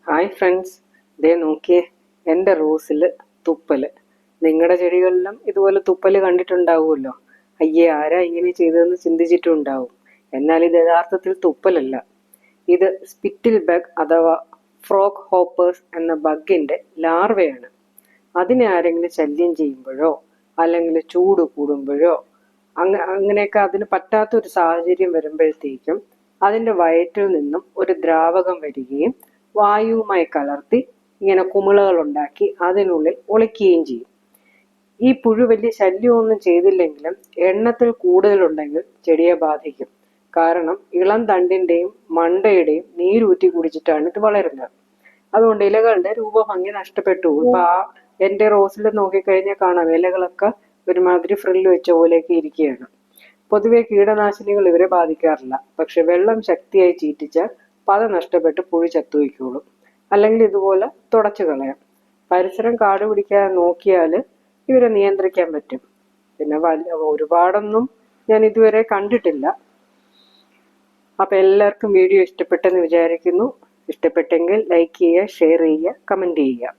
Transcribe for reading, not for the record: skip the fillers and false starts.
Hi friends, ദേ നോക്കിയേ എൻ്റെ റോസിൽ തുപ്പൽ. നിങ്ങളുടെ ചെടികളിലും ഇതുപോലെ തുപ്പൽ കണ്ടിട്ടുണ്ടാവുമല്ലോ. അയ്യേ, ആരാ ഇങ്ങനെ ചെയ്തതെന്ന് ചിന്തിച്ചിട്ടുണ്ടാവും. എന്നാൽ ഇത് യഥാർത്ഥത്തിൽ തുപ്പലല്ല. ഇത് സ്പിറ്റിൽ ബഗ് അഥവാ ഫ്രോഗ് ഹോപ്പേഴ്സ് എന്ന ബഗിൻ്റെ ലാർവയാണ്. അതിനെ ആരെങ്കിലും ശല്യം ചെയ്യുമ്പോഴോ അല്ലെങ്കിൽ ചൂട് കൂടുമ്പോഴോ അങ്ങനെയൊക്കെ അതിന് പറ്റാത്തൊരു സാഹചര്യം വരുമ്പോഴത്തേക്കും അതിൻ്റെ വയറ്റിൽ നിന്നും ഒരു ദ്രാവകം വരികയും വായുവുമായി കലർത്തി ഇങ്ങനെ കുമിളകൾ ഉണ്ടാക്കി അതിനുള്ളിൽ ഒളിക്കുകയും ചെയ്യും. ഈ പുഴു വലിയ ശല്യമൊന്നും ചെയ്തില്ലെങ്കിലും എണ്ണത്തിൽ കൂടുതലുണ്ടെങ്കിൽ ചെടിയെ ബാധിക്കും. കാരണം ഇളം തണ്ടിൻ്റെയും മണ്ടയുടെയും നീരൂറ്റി കുടിച്ചിട്ടാണ് ഇത് വളരുന്നത്. അതുകൊണ്ട് ഇലകളുടെ രൂപഭംഗി നഷ്ടപ്പെട്ടു. ഇപ്പൊ എൻ്റെ റോസിൽ നോക്കിക്കഴിഞ്ഞാൽ കാണാം, ഇലകളൊക്കെ ഒരുമാതിരി ഫ്രില്ല് വെച്ച പോലെയൊക്കെ ഇരിക്കുകയാണ്. പൊതുവെ കീടനാശിനികൾ ഇവരെ ബാധിക്കാറില്ല. പക്ഷെ വെള്ളം ശക്തിയായി ചീറ്റിച്ചാൽ പത നഷ്ടപ്പെട്ട് പുഴു ചത്തുവയ്ക്കുള്ളൂ. അല്ലെങ്കിൽ ഇതുപോലെ തുടച്ചു കളയാം. പരിസരം കാട് പിടിക്കാതെ നോക്കിയാൽ ഇവരെ നിയന്ത്രിക്കാൻ പറ്റും. പിന്നെ ഒരുപാടൊന്നും ഞാൻ ഇതുവരെ കണ്ടിട്ടില്ല. അപ്പൊ എല്ലാവർക്കും വീഡിയോ ഇഷ്ടപ്പെട്ടെന്ന് വിചാരിക്കുന്നു. ഇഷ്ടപ്പെട്ടെങ്കിൽ ലൈക്ക് ചെയ്യുക, ഷെയർ ചെയ്യുക, കമന്റ് ചെയ്യുക.